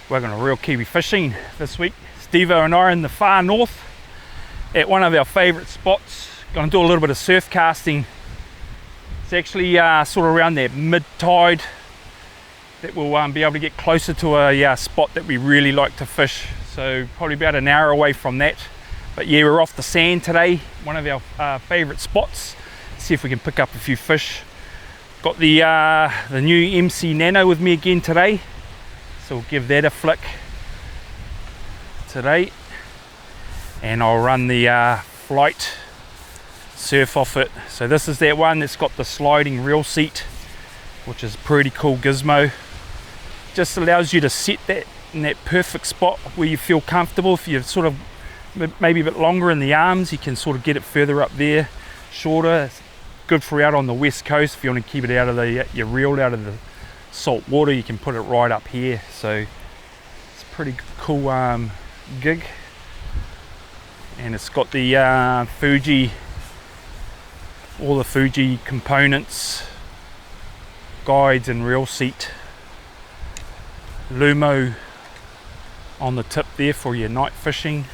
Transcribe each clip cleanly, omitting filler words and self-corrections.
We're going to real Kiwi fishing this week. Stevo and I are in the far north at one of our favourite spots. Going to do a little bit of surf casting. It's actually sort of around that mid-tide that we'll be able to get closer to a spot that we really like to fish. So probably about an hour away from that. But yeah, we're off the sand today, one of our favourite spots. See if we can pick up a few fish. Got the new MC Nano with me again today. So we'll give that a flick today. And I'll run the flight surf off it. So this is that one that's got the sliding reel seat, which is a pretty cool gizmo. Just allows you to set that in that perfect spot where you feel comfortable. If you're sort of maybe a bit longer in the arms, you can sort of get it further up there, shorter. It's good for out on the west coast. If you want to keep it out of your reel out of the salt water, you can put it right up here. So it's a pretty cool gig, and it's got the Fuji, all the Fuji components, guides and reel seat, Lumo on the tip there for your night fishing.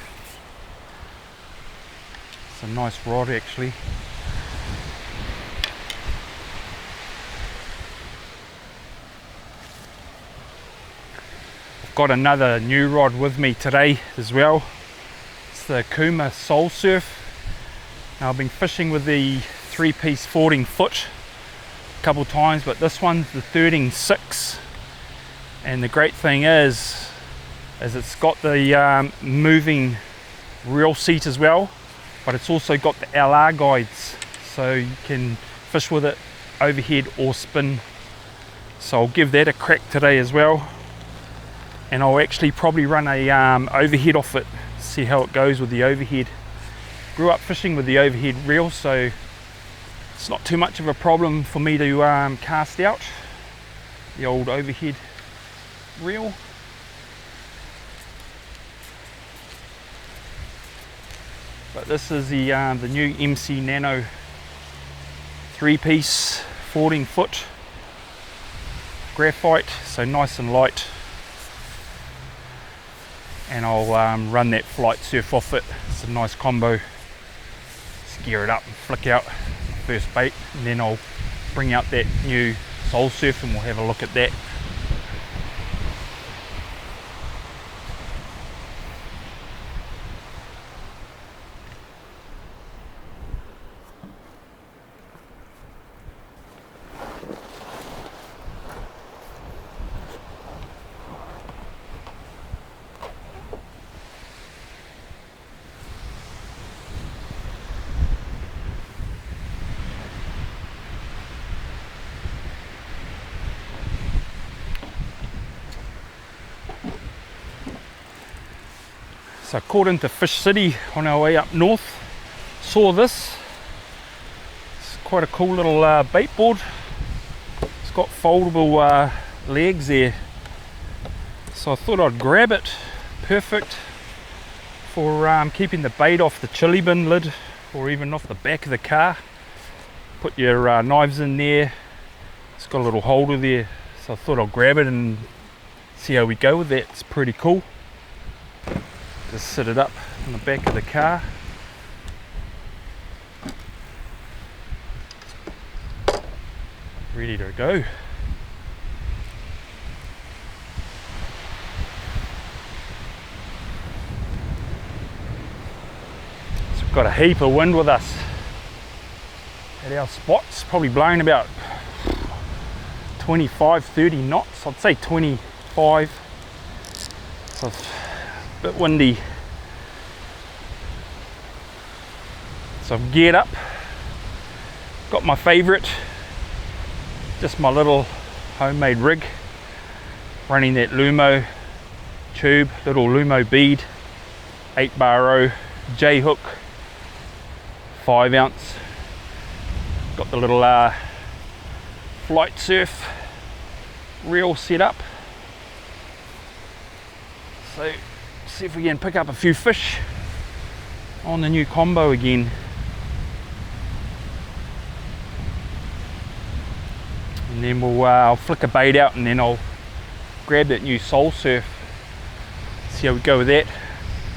It's a nice rod actually. Got another new rod with me today as well. It's the Kuma Soul Surf. Now I've been fishing with the 3-piece 14-foot a couple times, but this one's the 13.6, and the great thing is it's got the moving reel seat as well, but it's also got the LR guides, so you can fish with it overhead or spin. So I'll give that a crack today as well. And I'll actually probably run a overhead off it, see how it goes with the overhead. Grew up fishing with the overhead reel, so it's not too much of a problem for me to cast out the old overhead reel. But this is the new MC Nano 3-piece 14-foot graphite, so nice and light. And I'll run that flight surf off it. It's a nice combo. Gear it up and flick out the first bait, and then I'll bring out that new Soul Surf and we'll have a look at that. So caught into Fish City on our way up north, saw this. It's quite a cool little bait board. It's got foldable legs there, so I thought I'd grab it. Perfect for keeping the bait off the chili bin lid or even off the back of the car. Put your knives in there. It's got a little holder there, so I thought I'll grab it and see how we go with that. It's pretty cool. Just sit it up on the back of the car. Ready to go. So we've got a heap of wind with us at our spots, probably blowing about 25-30 knots. I'd say 25. So it's a bit windy. So I've geared up, got my favourite, just my little homemade rig, running that Lumo tube, little Lumo bead, 8-bar J hook, 5-ounce. Got the little flight surf reel set up. So see if we can pick up a few fish on the new combo again. And then I'll flick a bait out and then I'll grab that new Soul Surf see how we go with that.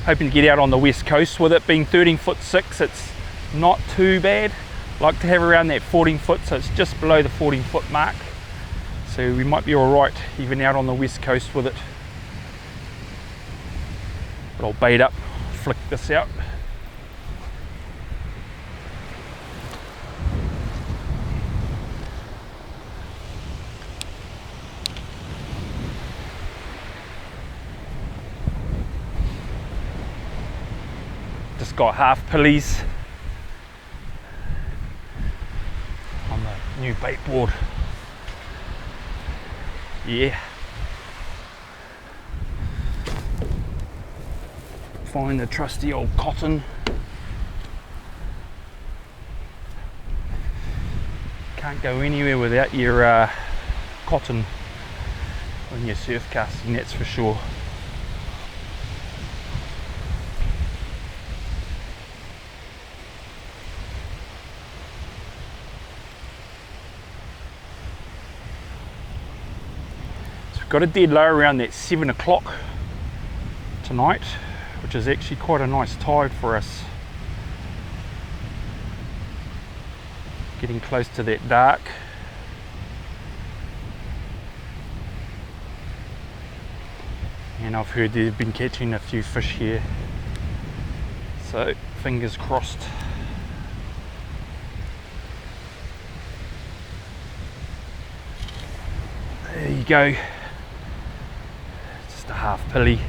Hoping to get out on the west coast with it. Being 13'6", it's not too bad. Like to have around that 14 foot, so it's just below the 14 foot mark. So we might be alright even out on the west coast with it. But I'll bait up, flick this out. Just got half pulleys on the new bait board. Yeah. Find the trusty old cotton. Can't go anywhere without your cotton when you're surf casting, that's for sure. Got a dead low around that 7 o'clock tonight, which is actually quite a nice tide for us. Getting close to that dark. And I've heard they've been catching a few fish here. So fingers crossed. There you go. A half pilly,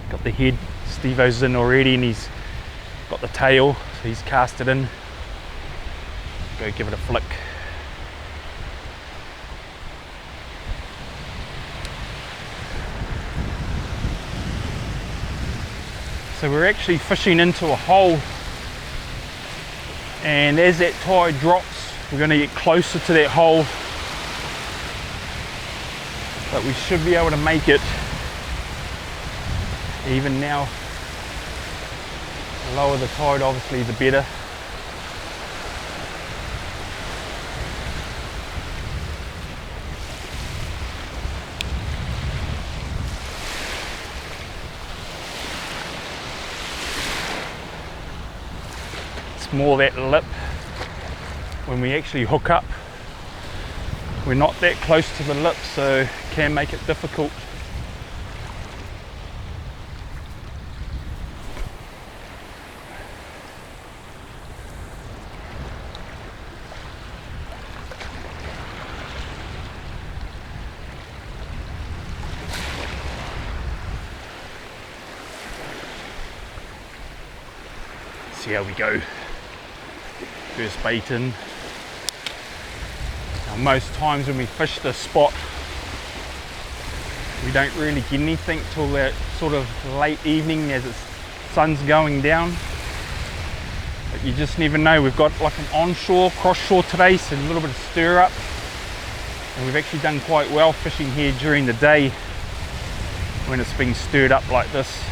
got the head, Steve-O's in already, and he's got the tail, so he's cast it in. Go give it a flick. So we're actually fishing into a hole, and as that tide drops we're going to get closer to that hole, but we should be able to make it. Even now, the lower the tide obviously the better. It's more that lip when we actually hook up. We're not that close to the lip, so it can make it difficult. See how we go. First bait in. Now, most times when we fish this spot, we don't really get anything till that sort of late evening as the sun's going down. But you just never know. We've got like an onshore, cross shore today, so a little bit of stir up. And we've actually done quite well fishing here during the day when it's being stirred up like this.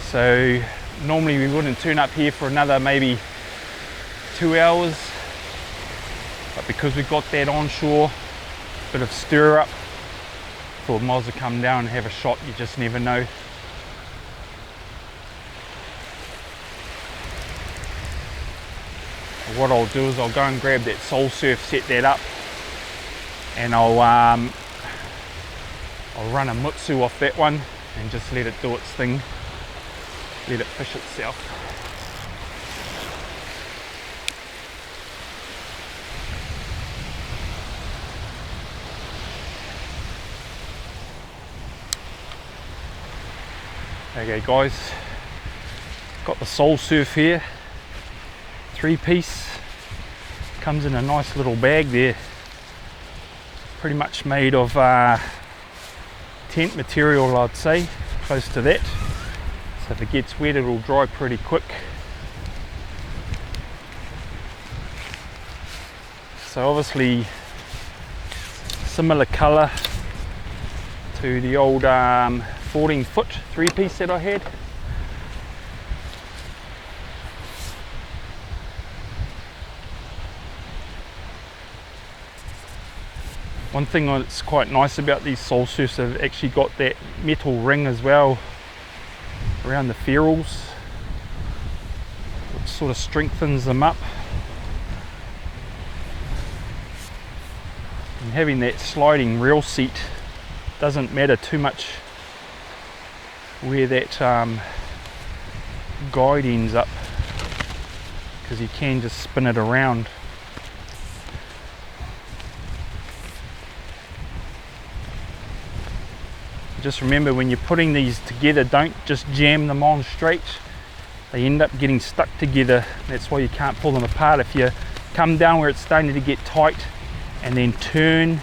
So normally we wouldn't turn up here for another maybe 2 hours, but because we've got that onshore bit of stir up, thought might as well come down and have a shot. You just never know. What I'll do is I'll go and grab that Soul Surf, set that up, and I'll run a mutsu off that one and just let it do its thing. Let it fish itself. Okay guys, got the Soul Surf here, 3-piece, comes in a nice little bag there, pretty much made of tent material, I'd say, close to that. So if it gets wet, it'll dry pretty quick. So obviously similar colour to the old 14-foot 3-piece that I had. One thing that's quite nice about these soul surfs, they've actually got that metal ring as well around the ferrules, which sort of strengthens them up. And having that sliding reel seat doesn't matter too much where that guide ends up, because you can just spin it around. Just remember, when you're putting these together, don't just jam them on straight. They end up getting stuck together. That's why you can't pull them apart. If you come down where it's starting to get tight and then turn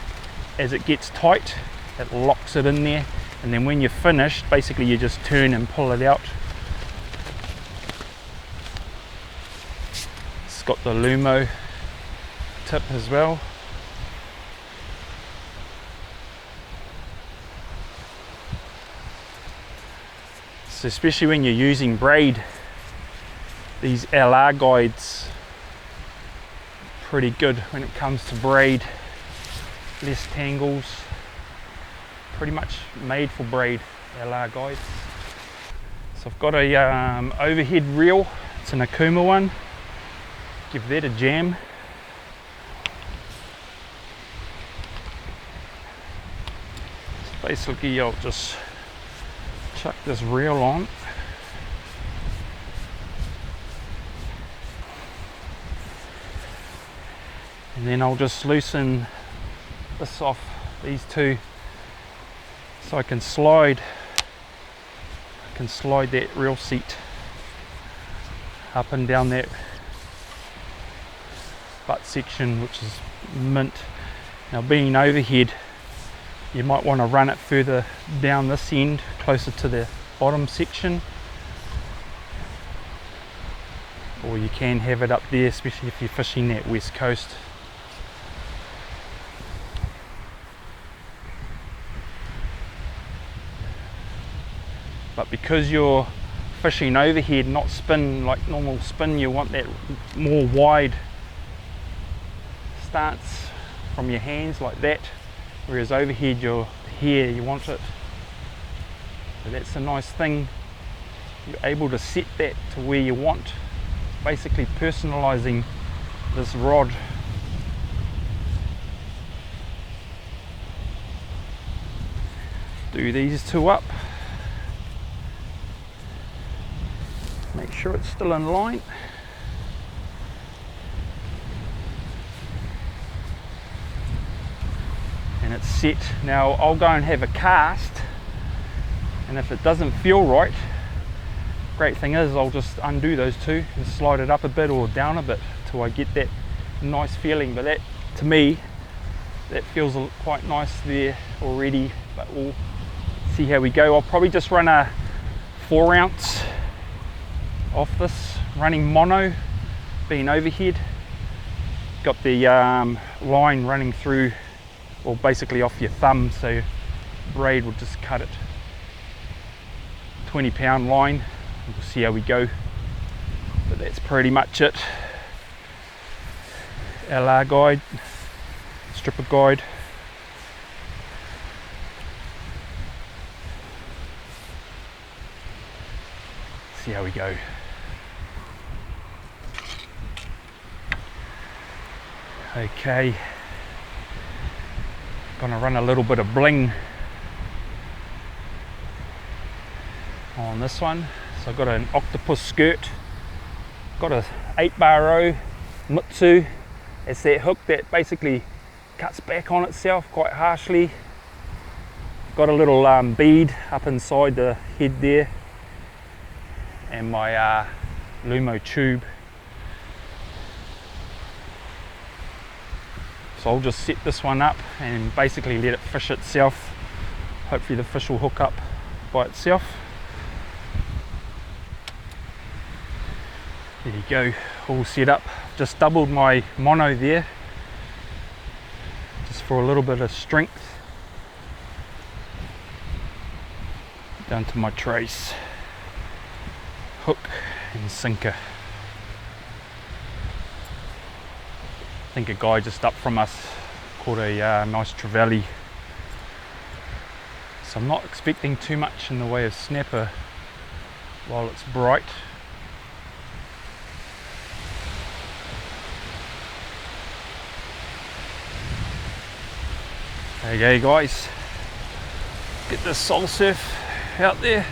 as it gets tight, it locks it in there. And then when you're finished, basically you just turn and pull it out. It's got the Lumo tip as well. So especially when you're using braid, these LR guides pretty good when it comes to braid. Less tangles, pretty much made for braid, LR guides. So I've got a overhead reel. It's an Akuma one. Give that a jam. So basically I'll just chuck this reel on. And then I'll just loosen this off, these two, so I can slide that reel seat up and down that butt section, which is mint. Now, being overhead, you might want to run it further down this end, closer to the bottom section, or you can have it up there, especially if you're fishing that west coast. But because you're fishing overhead, not spin like normal spin, you want that more wide stance from your hands like that, whereas overhead you're here, you want it. So that's a nice thing, you're able to set that to where you want, basically personalizing this rod. Do these two up, make sure it's still in line. And it's set. Now I'll go and have a cast, and if it doesn't feel right, great thing is I'll just undo those two and slide it up a bit or down a bit till I get that nice feeling. But that, to me, that feels quite nice there already, but we'll see how we go. I'll probably just run a 4 ounce off this, running mono, being overhead. Got the line running through, or basically off your thumb, so braid will just cut it. 20-pound line, we'll see how we go, but that's pretty much it. LR guide, stripper guide. See how we go. Okay, gonna run a little bit of bling on this one. So I've got an octopus skirt, got a 8-bar Mutsu. It's that hook that basically cuts back on itself quite harshly. Got a little bead up inside the head there, and my Lumo tube. So I'll just set this one up and basically let it fish itself. Hopefully the fish will hook up by itself. There you go, all set up. Just doubled my mono there, just for a little bit of strength. Down to my trace, hook and sinker. I think a guy just up from us caught a nice trevally. So I'm not expecting too much in the way of snapper while it's bright. Okay guys, get this soul surf out there.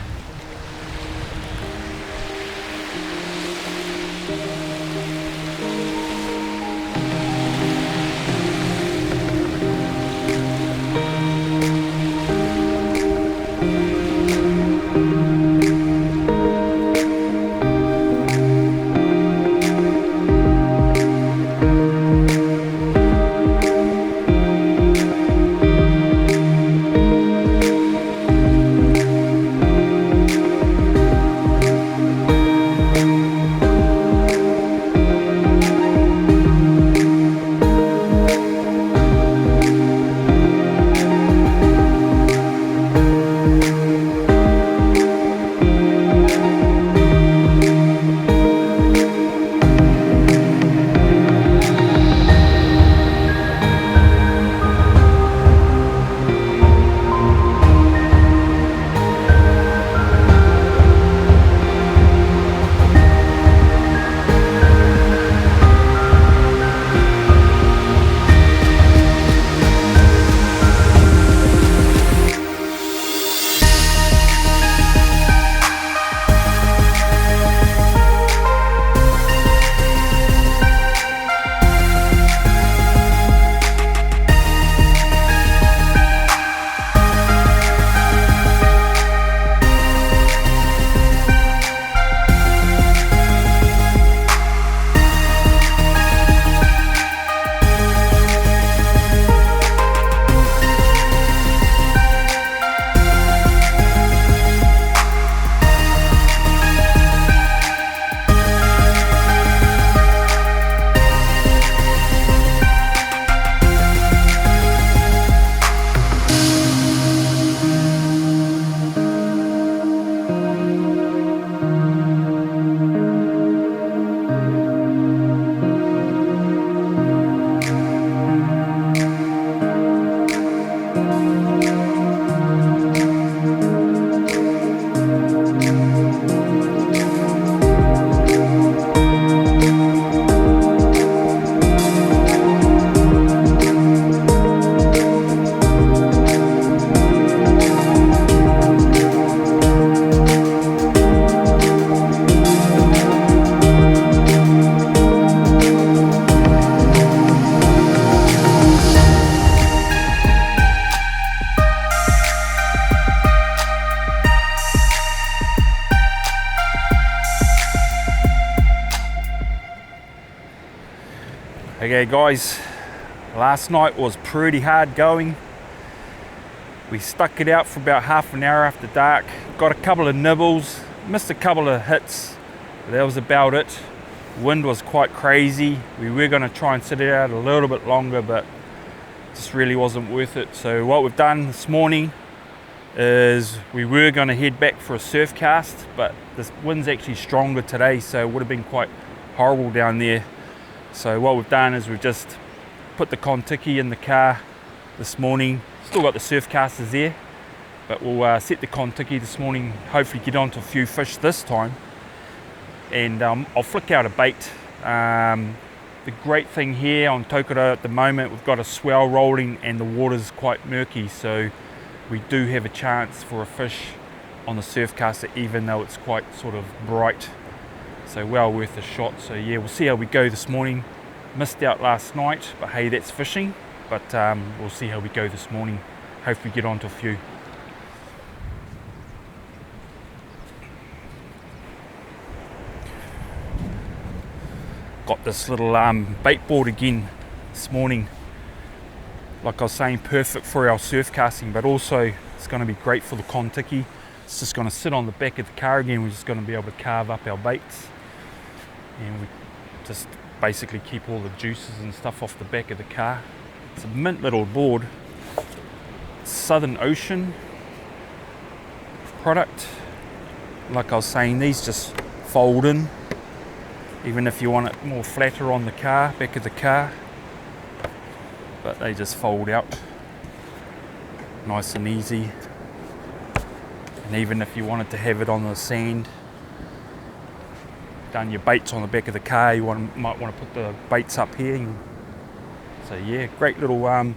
Okay guys, last night was pretty hard going. We stuck it out for about half an hour after dark. Got a couple of nibbles, missed a couple of hits. That was about it. Wind was quite crazy. We were going to try and sit it out a little bit longer, but it just really wasn't worth it. So what we've done this morning is we were going to head back for a surf cast, but this wind's actually stronger today, so it would have been quite horrible down there. So what we've done is we've just put the Kontiki in the car this morning. Still got the surf casters there, but we'll set the Kontiki this morning, hopefully get onto a few fish this time. And I'll flick out a bait. The great thing here on Tokoro at the moment, we've got a swell rolling and the water's quite murky, so we do have a chance for a fish on the surf caster even though it's quite sort of bright. So well worth a shot. So yeah, we'll see how we go this morning. Missed out last night, but hey, that's fishing. But we'll see how we go this morning. Hopefully get onto a few. Got this little bait board again this morning. Like I was saying, perfect for our surf casting, but also it's going to be great for the Kontiki. It's just going to sit on the back of the car again. We're just going to be able to carve up our baits. And we just basically keep all the juices and stuff off the back of the car. It's a mint little board. Southern Ocean product. Like I was saying, these just fold in, even if you want it more flatter on the car, back of the car. but they just fold out nice and easy. And even if you wanted to have it on the sand, done your baits on the back of the car, you might want to put the baits up here. So yeah, great little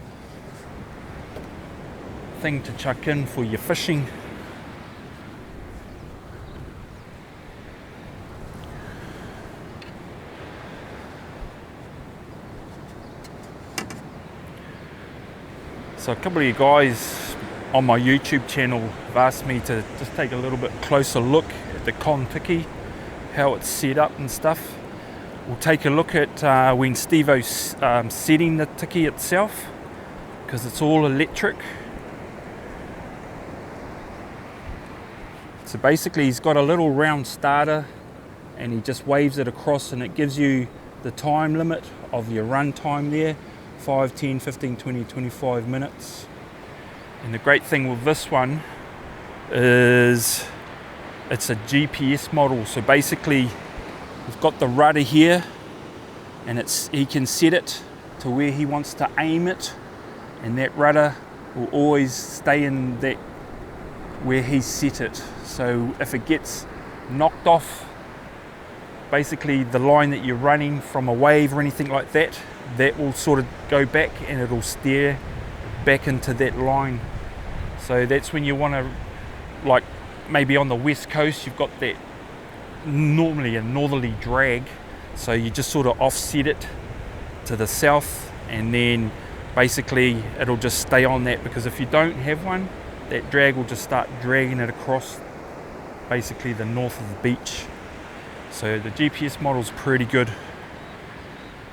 thing to chuck in for your fishing. So a couple of you guys on my YouTube channel have asked me to just take a little bit closer look at the Kontiki, how it's set up and stuff. We'll take a look at when Steve-O's setting the tiki itself, because it's all electric. So basically he's got a little round starter and he just waves it across, and it gives you the time limit of your run time there, 5, 10, 15, 20, 25 minutes. And the great thing with this one is it's a GPS model. So basically we've got the rudder here, and he can set it to where he wants to aim it, and that rudder will always stay in that where he's set it. So if it gets knocked off, basically the line that you're running from a wave or anything like that, that will sort of go back and it'll steer back into that line. So that's when you want to, like maybe on the west coast, you've got that normally a northerly drag, so you just sort of offset it to the south, and then basically it'll just stay on that, because if you don't have one, that drag will just start dragging it across basically the north of the beach. So the GPS model's pretty good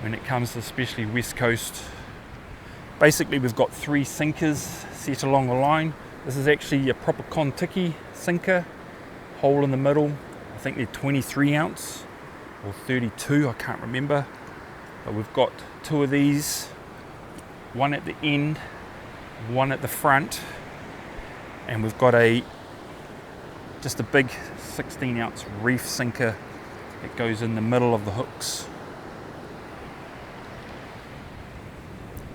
when it comes to especially west coast. Basically we've got 3 sinkers set along the line. This is actually a proper Kontiki sinker, hole in the middle. I think they're 23 ounce or 32, I can't remember. But we've got 2 of these, one at the end, one at the front, and we've got just a big 16 ounce reef sinker that goes in the middle of the hooks.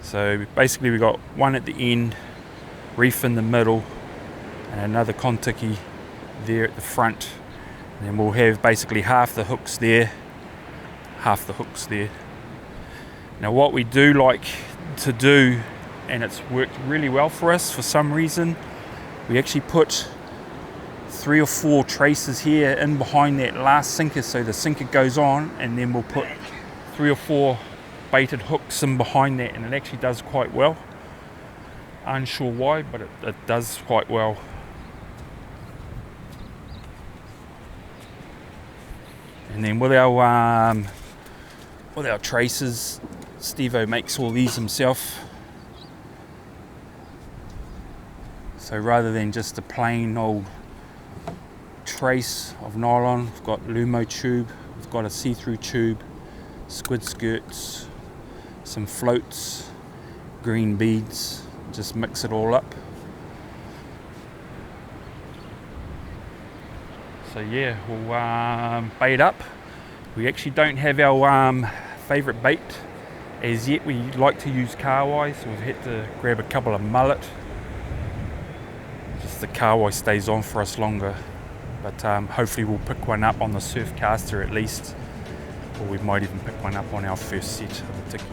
So basically we've got one at the end, reef in the middle, and another Kontiki there at the front. And then we'll have basically half the hooks there, half the hooks there. Now what we do like to do, and it's worked really well for us for some reason, we actually put 3 or 4 traces here in behind that last sinker, so the sinker goes on, and then we'll put 3 or 4 baited hooks in behind that, and it actually does quite well. Unsure why, but it does quite well. And then with our traces, Steve-O makes all these himself. So rather than just a plain old trace of nylon, we've got Lumo tube, we've got a see-through tube, squid skirts, some floats, green beads. Just mix it all up. So yeah, we'll bait up. We actually don't have our favourite bait as yet. We like to use carwai, so we've had to grab a couple of mullet. Just the carwai stays on for us longer, but hopefully we'll pick one up on the surfcaster at least, or we might even pick one up on our first set of the tiki.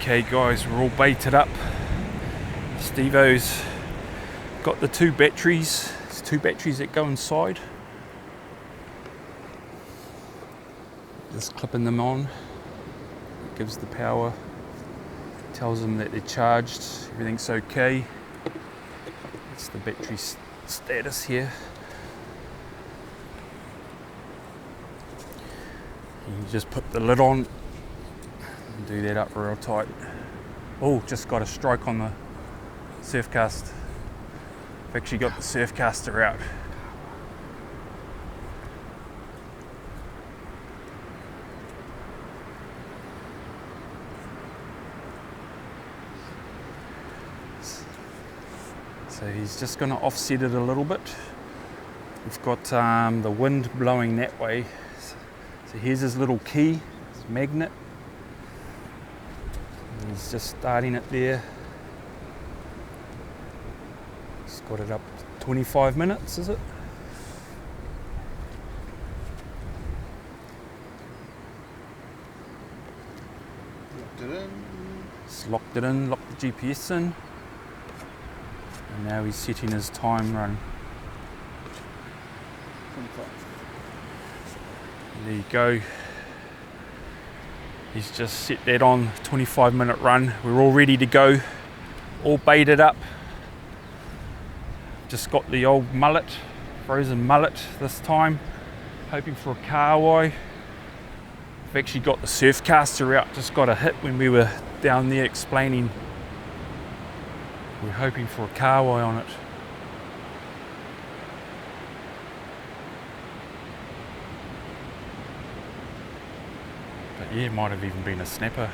Okay guys, we're all baited up. Steve-O's got the two batteries. There's two batteries that go inside. Just clipping them on. It gives the power. Tells them that they're charged. Everything's okay. It's the battery status here. You just put the lid on and do that up real tight. Oh, just got a strike on the surfcast. I've actually got the surfcaster out. So he's just going to offset it a little bit. We've got the wind blowing that way. So here's his little key, his magnet. And he's just starting it there. He's got it up 25 minutes, is it? Locked it in. Just locked it in, locked the GPS in. And now he's setting his time run. 25. There you go. He's just set that on, 25-minute run. We're all ready to go, all baited up. Just got the old mullet, frozen mullet this time, hoping for a kahawai. I've actually got the surfcaster out, just got a hit when we were down there explaining. We're hoping for a kahawai on it. But yeah, it might have even been a snapper.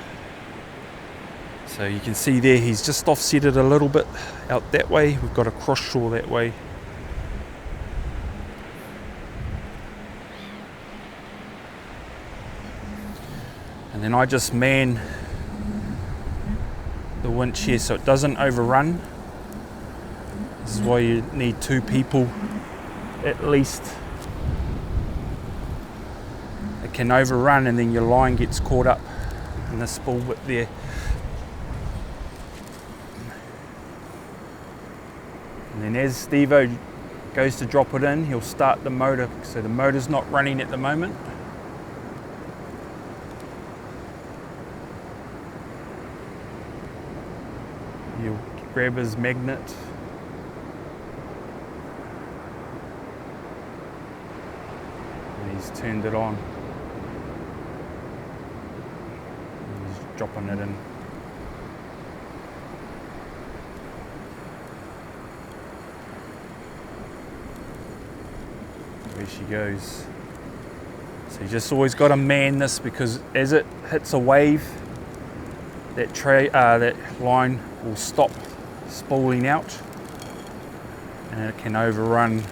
So you can see there, he's just offset it a little bit out that way. We've got a cross shore that way. And then I just man the winch here so it doesn't overrun. This is why you need two people at least. It can overrun and then your line gets caught up in this bullwhip there. And then as Steve-O goes to drop it in, he'll start the motor. So the motor's not running at the moment. He'll grab his magnet. And he's turned it on. And he's dropping it in. There she goes. So you just always got to man this, because as it hits a wave, that line will stop spooling out and it can overrun.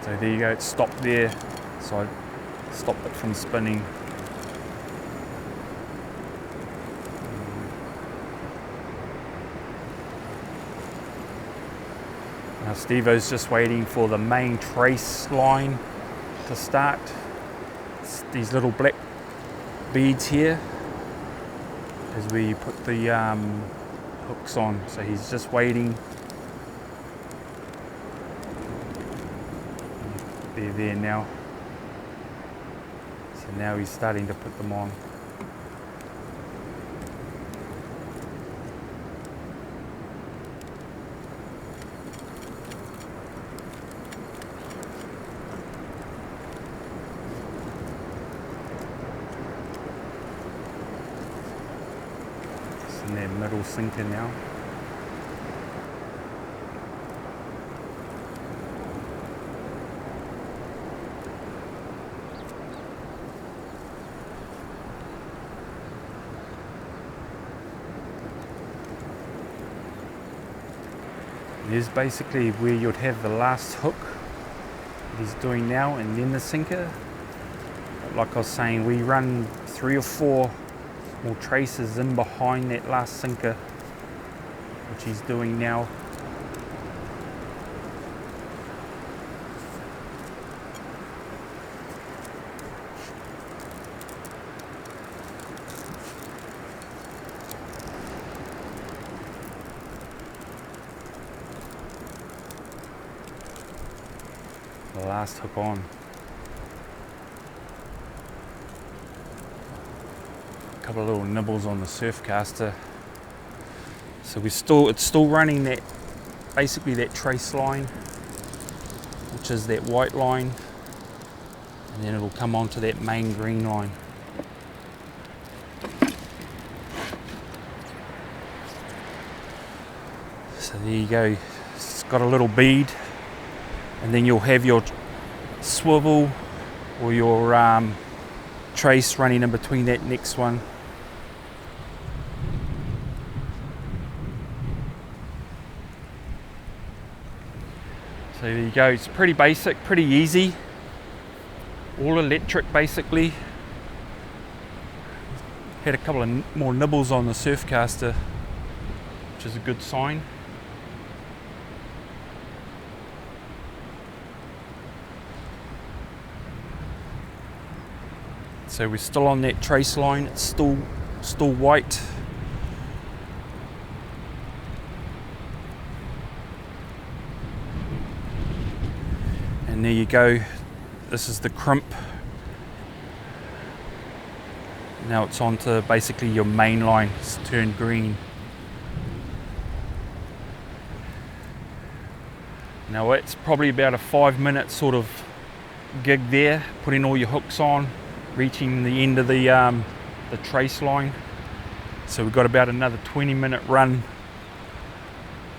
So there you go, it stopped there, so I stopped it from spinning. Now Steve-O's just waiting for the main trace line to start. It's these little black beads here is where you put the hooks on. So he's just waiting. They're there now. So now he's starting to put them on. In their middle sinker now. Here's basically where you'd have the last hook that he's doing now, and then the sinker. But like I was saying, we run 3 or 4 more traces in behind that last sinker, which he's doing now. the last hook on. A couple of little nibbles on the surfcaster. So it's still running that, basically that trace line, which is that white line, and then it'll come onto that main green line. So there you go, it's got a little bead, and then you'll have your swivel or your trace running in between that next one. So there you go, it's pretty basic, pretty easy, all electric basically. Had a couple of more nibbles on the surfcaster, which is a good sign. So we're still on that trace line, it's still white. And there you go, this is the crimp. Now it's on to basically your main line, it's turned green. Now it's probably about a 5-minute sort of gig there, putting all your hooks on, reaching the end of the trace line. So we've got about another 20-minute run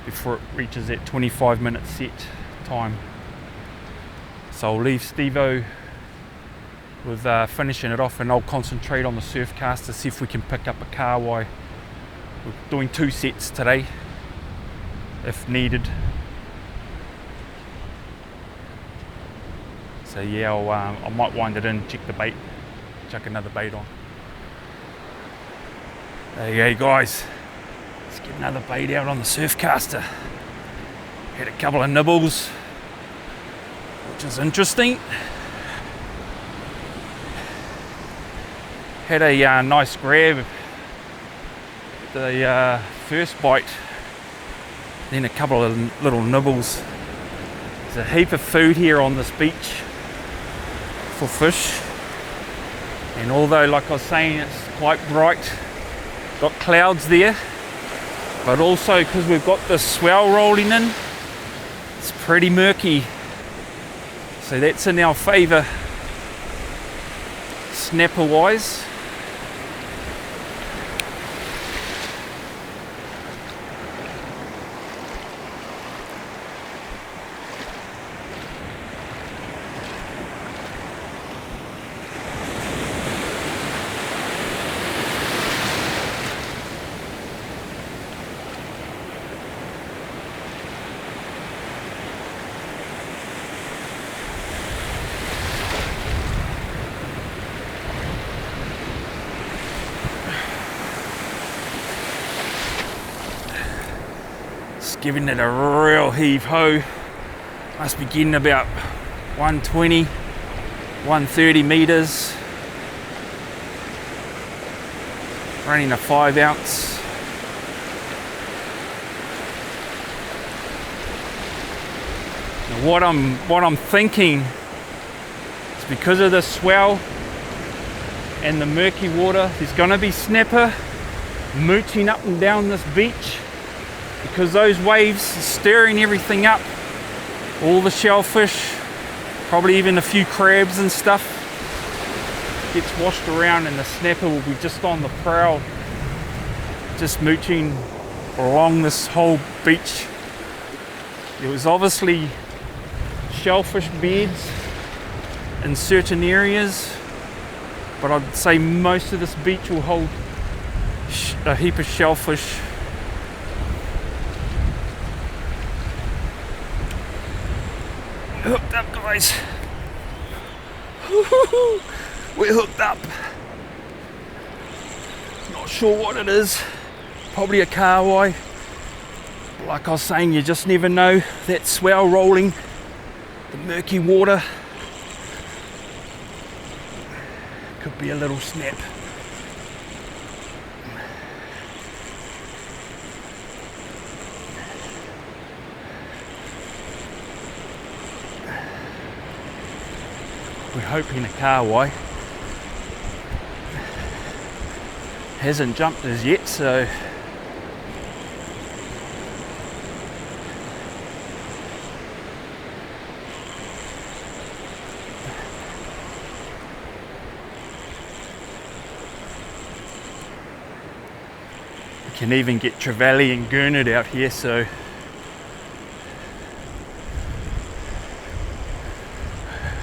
before it reaches that 25-minute set time. So I'll leave Steve-O with finishing it off, and I'll concentrate on the surfcaster, see if we can pick up a kahawai. We're doing 2 sets today, if needed. So yeah, I might wind it in, check the bait, chuck another bait on. There you go guys, let's get another bait out on the surfcaster. Had a couple of nibbles, which is interesting. Had a nice grab the first bite, then a couple of little nibbles. There's a heap of food here on this beach for fish, and although, like I was saying, it's quite bright, got clouds there, but also because we've got the swell rolling in, it's pretty murky. So that's in our favour, snapper wise. Giving it a real heave-ho. Must be getting about 120, 130 metres. Running a 5 ounce. Now what I'm thinking is, because of the swell and the murky water, there's going to be snapper mooching up and down this beach, because those waves are stirring everything up, all the shellfish, probably even a few crabs and stuff, gets washed around, and the snapper will be just on the prowl, just mooching along this whole beach. There was obviously shellfish beds in certain areas, but I'd say most of this beach will hold a heap of shellfish. Hooked up, guys. We're hooked up. Not sure what it is. Probably a kahawai. Like I was saying, you just never know. That swell rolling, the murky water. Could be a little snap. We're hoping a Kiwi hasn't jumped as yet, so we can even get trevally and gurnard out here, so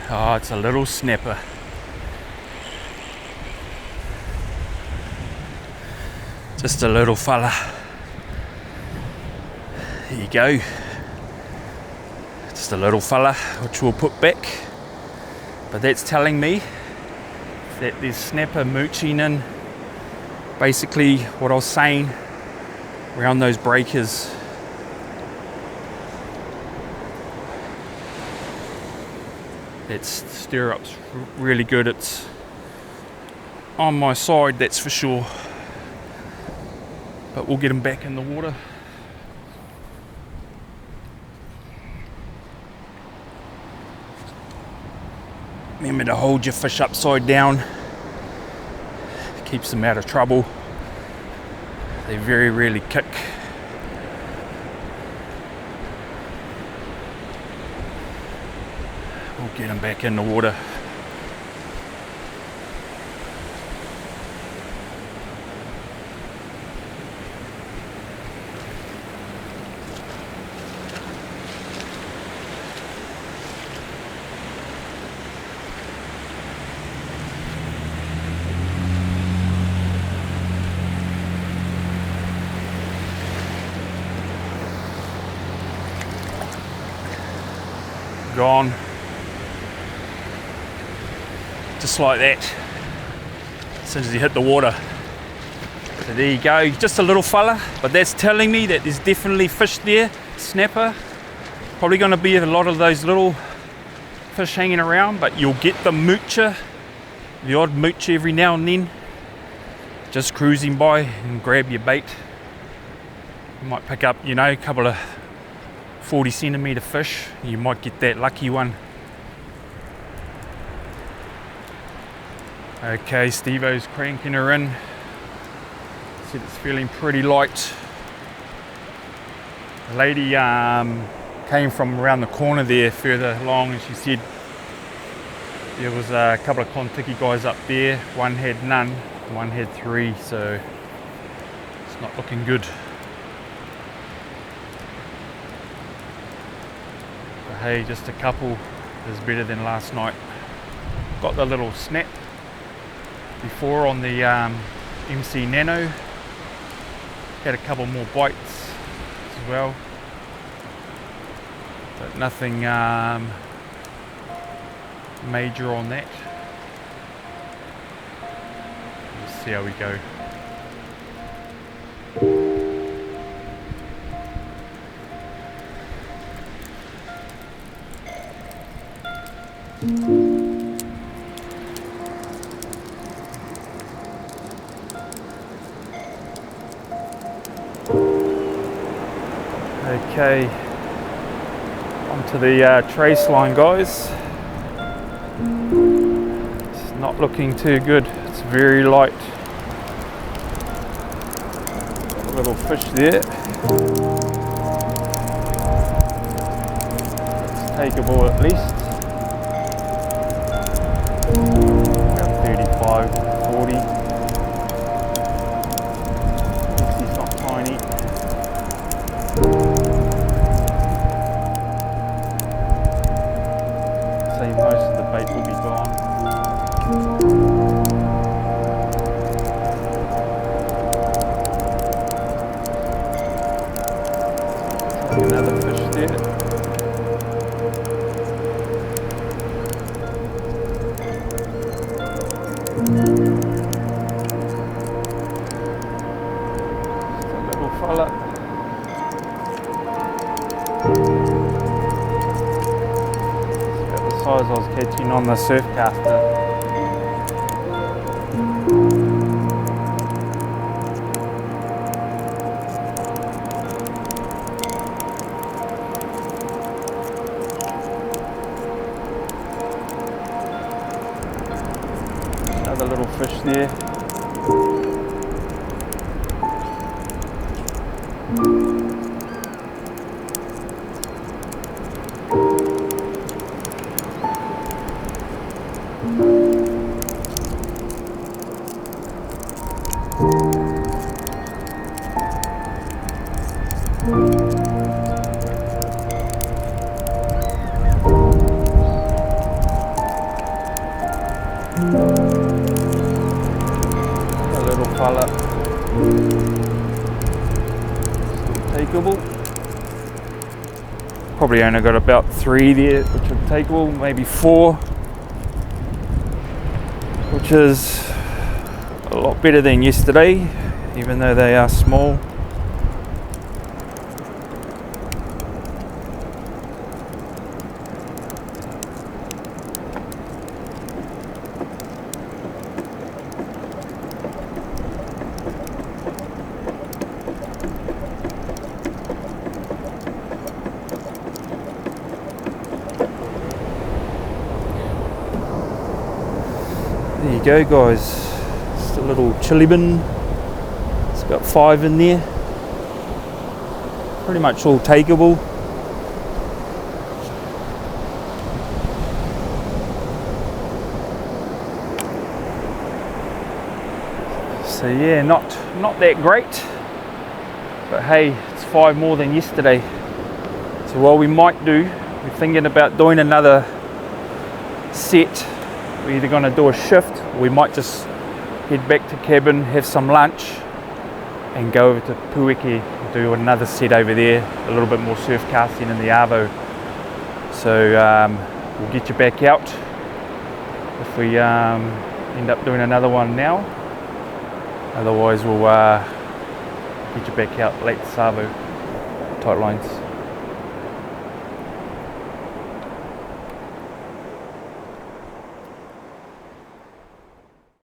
oh, it's a little snapper. Just a little fella. There you go. Just a little fella, which we'll put back. But that's telling me that there's snapper mooching in. Basically what I was saying around those breakers. That stirrup's really good. It's on my side, that's for sure. But we'll get him back in the water. Remember to hold your fish upside down. Keeps them out of trouble. They very rarely kick. We'll get them back in the water. Gone. Just like that, as soon as you hit the water. So there you go, just a little fella, but that's telling me that there's definitely fish there, snapper. Probably going to be a lot of those little fish hanging around, but you'll get the moocher, the odd moocher every now and then, just cruising by and grab your bait. You might pick up, you know, a couple of 40 centimetre fish. You might get that lucky one. Okay, Steve-O's cranking her in. Said it's feeling pretty light. The lady came from around the corner there further along, and she said there was a couple of Kontiki guys up there. One had none, one had 3, so it's not looking good. Hey, just a couple is better than last night. Got the little snap before on the MC Nano. Had a couple more bites as well, but nothing major on that. Let's see how we go. Okay, onto the trace line, guys. It's not looking too good. It's very light. Got a little fish there. It's takeable at least. About 35, 40. He's not tiny. Most of the bait will be gone. Another fish there. Just a little fella. Size I was catching on the surfcaster. there. A little fella, takeable. Probably only got about 3 there, which are takeable, maybe 4, which is a lot better than yesterday, even though they are small. There you go, guys. Just a little chili bin. It's got 5 in there. Pretty much all takeable. So yeah, not that great. But hey, it's 5 more than yesterday. So what we might do, we're thinking about doing another set. We're either going to do a shift, or we might just head back to cabin, have some lunch, and go over to Pueke, do another set over there, a little bit more surf casting in the Arvo. So we'll get you back out if we end up doing another one now. Otherwise we'll get you back out late Savo. Tight lines.